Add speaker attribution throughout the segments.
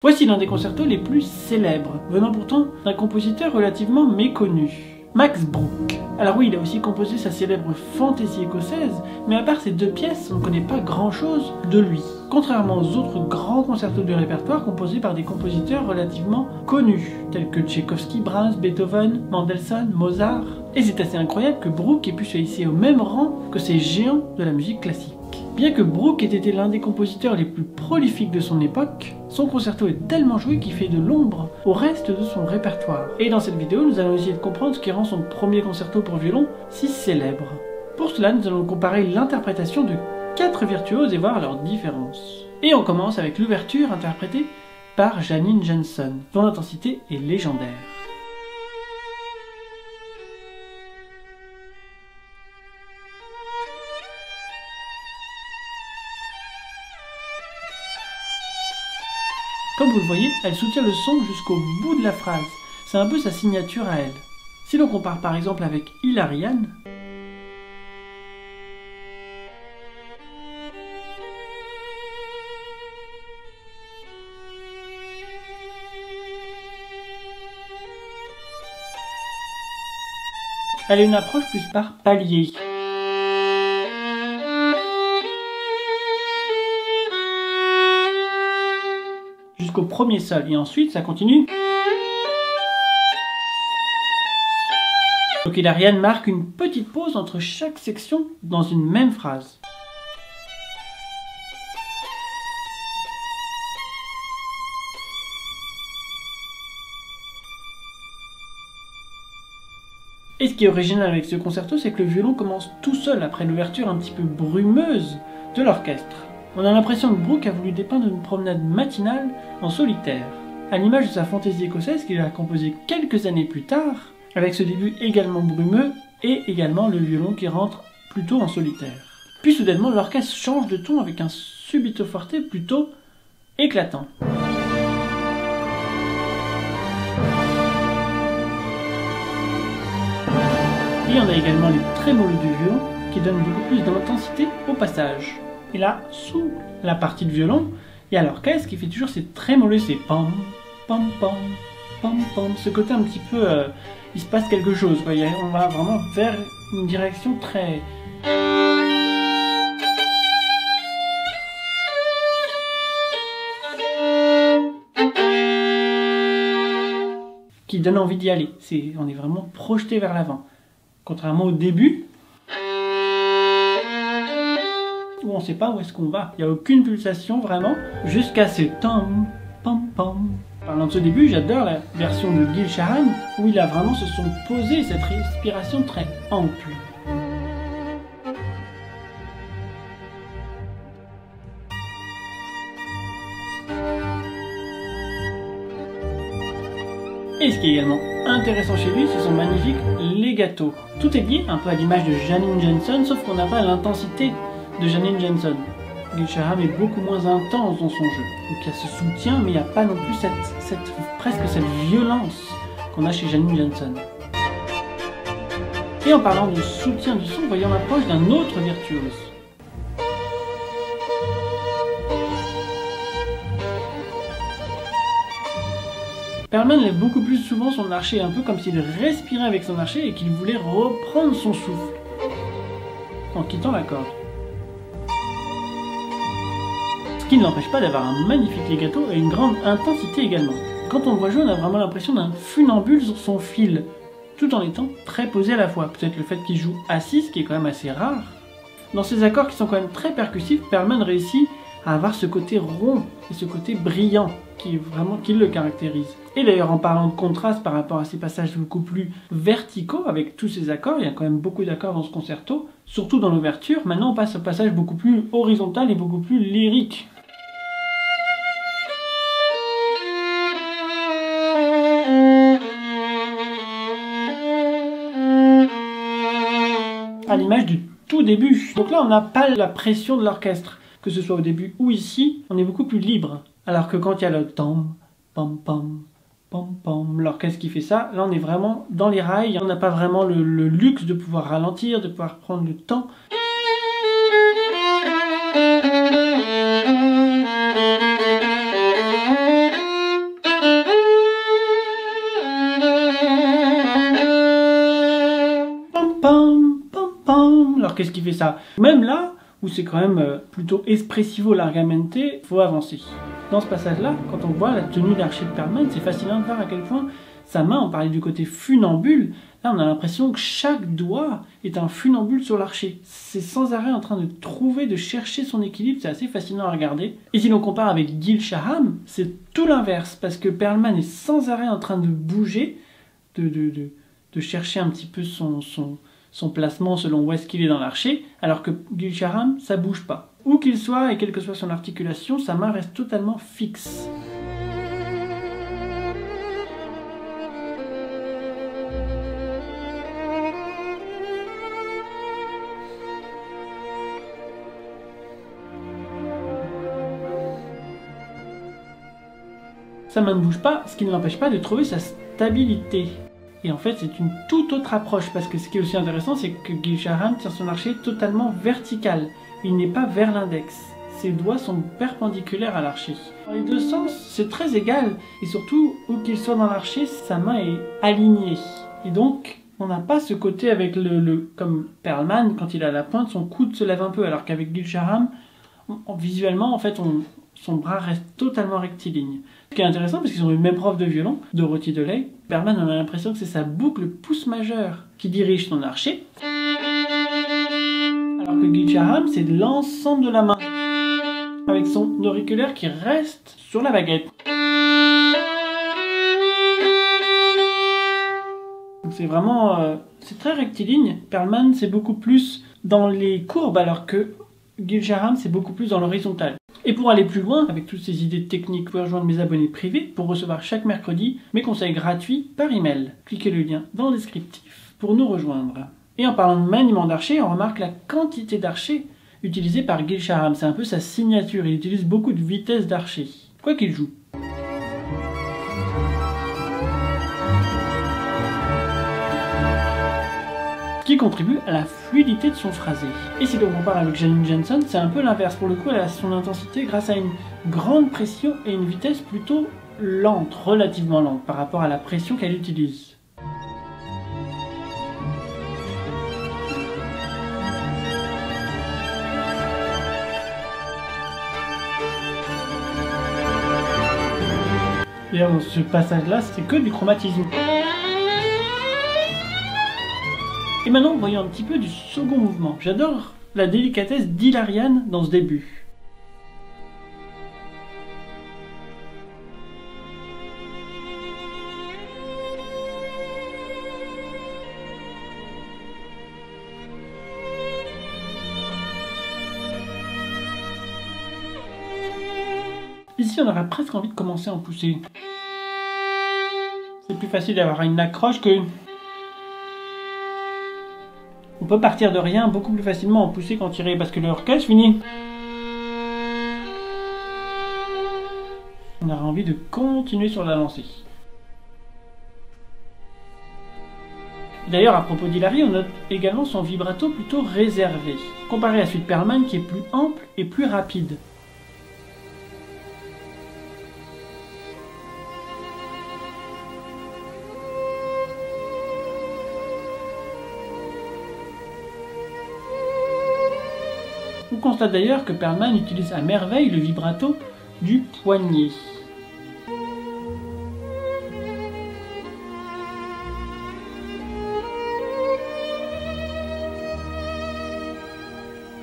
Speaker 1: Voici l'un des concertos les plus célèbres, venant pourtant d'un compositeur relativement méconnu, Max Bruch. Alors oui, il a aussi composé sa célèbre fantaisie écossaise, mais à part ces deux pièces, on ne connaît pas grand-chose de lui. Contrairement aux autres grands concertos du répertoire composés par des compositeurs relativement connus, tels que Tchaïkovski, Brahms, Beethoven, Mendelssohn, Mozart. Et c'est assez incroyable que Bruch ait pu se hisser au même rang que ces géants de la musique classique. Bien que Bruch ait été l'un des compositeurs les plus prolifiques de son époque, son concerto est tellement joué qu'il fait de l'ombre au reste de son répertoire. Et dans cette vidéo, nous allons essayer de comprendre ce qui rend son premier concerto pour violon si célèbre. Pour cela, nous allons comparer l'interprétation de 4 virtuoses et voir leurs différences. Et on commence avec l'ouverture interprétée par Janine Jensen, dont l'intensité est légendaire. Comme vous le voyez, elle soutient le son jusqu'au bout de la phrase. C'est un peu sa signature à elle. Si l'on compare par exemple avec Hilariane, elle a une approche plus par palier. Jusqu'au premier sol, et ensuite ça continue. Donc Hilariane marque une petite pause entre chaque section dans une même phrase. Et ce qui est original avec ce concerto, c'est que le violon commence tout seul après l'ouverture un petit peu brumeuse de l'orchestre. On a l'impression que Bruch a voulu dépeindre une promenade matinale en solitaire, à l'image de sa fantaisie écossaise qu'il a composée quelques années plus tard, avec ce début également brumeux et également le violon qui rentre plutôt en solitaire. Puis soudainement, l'orchestre change de ton avec un subito forte plutôt éclatant. Et on a également les trémolos du violon qui donnent beaucoup plus d'intensité au passage. Et là, sous la partie de violon, il y a l'orchestre qui fait toujours ces trémolos, ces pam, pam, pam, pam, pam. Ce côté un petit peu, il se passe quelque chose. Quoi. On va vraiment vers une direction très... qui donne envie d'y aller. On est vraiment projeté vers l'avant. Contrairement au début, où on ne sait pas où est-ce qu'on va. Il n'y a aucune pulsation vraiment, jusqu'à ce tam, pam, pam. Parlant de ce début, j'adore la version de Gil Shahan, où il a vraiment ce son posé, cette respiration très ample. Et ce qui est également intéressant chez lui, c'est son magnifique legato. Tout est lié, un peu à l'image de Janine Jensen, sauf qu'on n'a pas l'intensité de Janine Jensen. Gil Shahan est beaucoup moins intense dans son jeu. Donc il y a ce soutien, mais il n'y a pas non plus presque cette violence qu'on a chez Janine Jensen. Et en parlant du soutien du son, voyons l'approche d'un autre virtuose. Perlman lève beaucoup plus souvent son archet, un peu comme s'il respirait avec son archet et qu'il voulait reprendre son souffle en quittant la corde. Ce qui ne l'empêche pas d'avoir un magnifique legato et une grande intensité également. Quand on le voit jouer, on a vraiment l'impression d'un funambule sur son fil, tout en étant très posé à la fois. Peut-être le fait qu'il joue assis, ce qui est quand même assez rare. Dans ces accords qui sont quand même très percussifs, Perlman réussit à avoir ce côté rond et ce côté brillant qui le caractérise. Et d'ailleurs, en parlant de contraste par rapport à ces passages beaucoup plus verticaux avec tous ces accords, il y a quand même beaucoup d'accords dans ce concerto, surtout dans l'ouverture. Maintenant, on passe au passage beaucoup plus horizontal et beaucoup plus lyrique. À l'image du tout début. Donc là, on n'a pas la pression de l'orchestre. Que ce soit au début ou ici, on est beaucoup plus libre. Alors que quand il y a le tam, pam, pam, pam, pam, l'orchestre qui fait ça, là on est vraiment dans les rails. On n'a pas vraiment le luxe de pouvoir ralentir, de pouvoir prendre le temps. qu'est-ce qui fait ça? Même là, où c'est quand même plutôt espressivo largamente, faut avancer. Dans ce passage-là, quand on voit la tenue d'archer de Perlman, c'est fascinant de voir à quel point sa main, on parlait du côté funambule, là on a l'impression que chaque doigt est un funambule sur l'archer. C'est sans arrêt en train de trouver, de chercher son équilibre, c'est assez fascinant à regarder. Et si l'on compare avec Gil Shaham, c'est tout l'inverse, parce que Perlman est sans arrêt en train de bouger, de chercher un petit peu son placement selon où est-ce qu'il est dans l'archer, alors que Gil Shaham, ça bouge pas. Où qu'il soit, et quelle que soit son articulation, sa main reste totalement fixe. Sa main ne bouge pas, ce qui ne l'empêche pas de trouver sa stabilité. Et en fait, c'est une toute autre approche, parce que ce qui est aussi intéressant, c'est que Gil Shaham tient son archer totalement vertical. Il n'est pas vers l'index. Ses doigts sont perpendiculaires à l'archer. Dans les deux sens, c'est très égal, et surtout, où qu'il soit dans l'archer, sa main est alignée. Et donc, on n'a pas ce côté avec comme Perlman, quand il a la pointe, son coude se lève un peu, alors qu'avec Gil Shaham, visuellement, en fait, son bras reste totalement rectiligne. Ce qui est intéressant, parce qu'ils ont eu le même prof de violon, Dorothy DeLay. Perlman, on a l'impression que c'est sa boucle pouce majeur qui dirige son archer, alors que Gil Shaham, c'est l'ensemble de la main, avec son auriculaire qui reste sur la baguette. C'est vraiment... c'est très rectiligne. Perlman, c'est beaucoup plus dans les courbes, alors que Gil Shaham, c'est beaucoup plus dans l'horizontal. Et pour aller plus loin, avec toutes ces idées techniques, vous pouvez rejoindre mes abonnés privés pour recevoir chaque mercredi mes conseils gratuits par email. Cliquez le lien dans le descriptif pour nous rejoindre. Et en parlant de maniement d'archer, on remarque la quantité d'archer utilisée par Gil Shaham. C'est un peu sa signature, il utilise beaucoup de vitesse d'archer, quoi qu'il joue. Qui contribue à la fluidité de son phrasé. Et si l'on compare avec Janine Jensen, c'est un peu l'inverse. Pour le coup, elle a son intensité grâce à une grande pression et une vitesse plutôt lente, relativement lente, par rapport à la pression qu'elle utilise. D'ailleurs, dans ce passage-là, c'est que du chromatisme. Et maintenant, voyons un petit peu du second mouvement. J'adore la délicatesse d'Hilarian dans ce début. Ici, on aurait presque envie de commencer à en pousser. C'est plus facile d'avoir une accroche que... On peut partir de rien beaucoup plus facilement en pousser qu'en tirer, parce que l'orchestre finit. On aura envie de continuer sur la lancée. D'ailleurs, à propos d'Hilary, on note également son vibrato plutôt réservé, comparé à celui de Perlman qui est plus ample et plus rapide. On constate d'ailleurs que Perlman utilise à merveille le vibrato du poignet.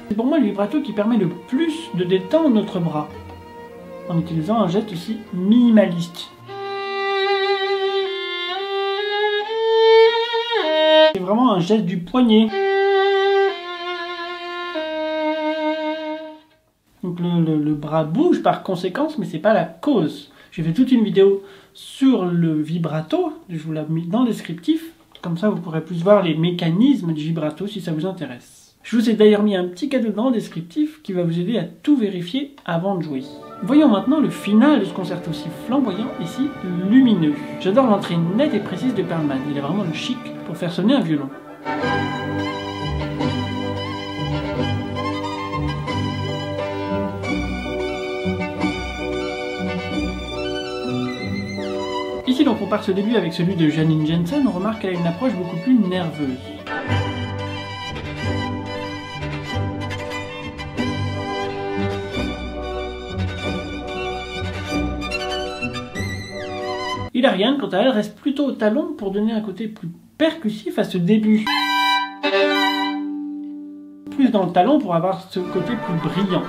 Speaker 1: C'est pour moi le vibrato qui permet le plus de détendre notre bras, en utilisant un geste aussi minimaliste. C'est vraiment un geste du poignet. Donc le bras bouge par conséquence, mais c'est pas la cause. J'ai fait toute une vidéo sur le vibrato, je vous l'ai mis dans le descriptif, comme ça vous pourrez plus voir les mécanismes du vibrato si ça vous intéresse. Je vous ai d'ailleurs mis un petit cadeau dans le descriptif qui va vous aider à tout vérifier avant de jouer. Voyons maintenant le final de ce concerto si flamboyant et si lumineux. J'adore l'entrée nette et précise de Perlman, il a vraiment le chic pour faire sonner un violon. Ici, l'on compare ce début avec celui de Janine Jensen, on remarque qu'elle a une approche beaucoup plus nerveuse. Et l'Ariane, quant à elle, reste plutôt au talon pour donner un côté plus percussif à ce début. Plus dans le talon pour avoir ce côté plus brillant.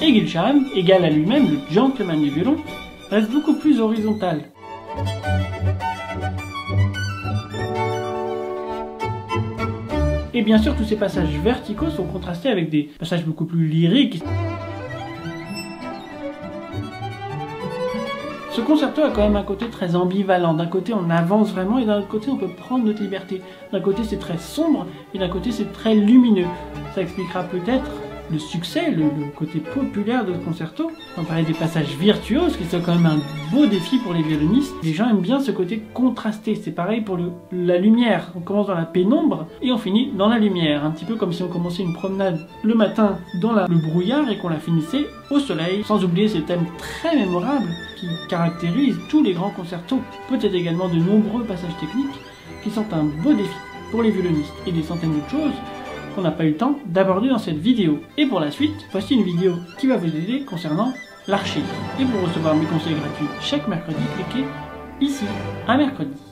Speaker 1: Et Gilshan, égal à lui-même, le gentleman du violon, reste beaucoup plus horizontal. Et bien sûr, tous ces passages verticaux sont contrastés avec des passages beaucoup plus lyriques. Ce concerto a quand même un côté très ambivalent. D'un côté, on avance vraiment et d'un autre côté, on peut prendre notre liberté. D'un côté, c'est très sombre et d'un côté, c'est très lumineux. Ça expliquera peut-être le succès, le côté populaire de ce concerto. On parlait des passages virtuoses, qui sont quand même un beau défi pour les violonistes. Les gens aiment bien ce côté contrasté. C'est pareil pour la lumière. On commence dans la pénombre et on finit dans la lumière. Un petit peu comme si on commençait une promenade le matin dans le brouillard et qu'on la finissait au soleil. Sans oublier ces thèmes très mémorables qui caractérisent tous les grands concertos. Peut-être également de nombreux passages techniques qui sont un beau défi pour les violonistes. Et des centaines d'autres choses qu'on n'a pas eu le temps d'aborder dans cette vidéo. Et pour la suite, voici une vidéo qui va vous aider concernant l'archer. Et pour recevoir mes conseils gratuits chaque mercredi, cliquez ici, à mercredi.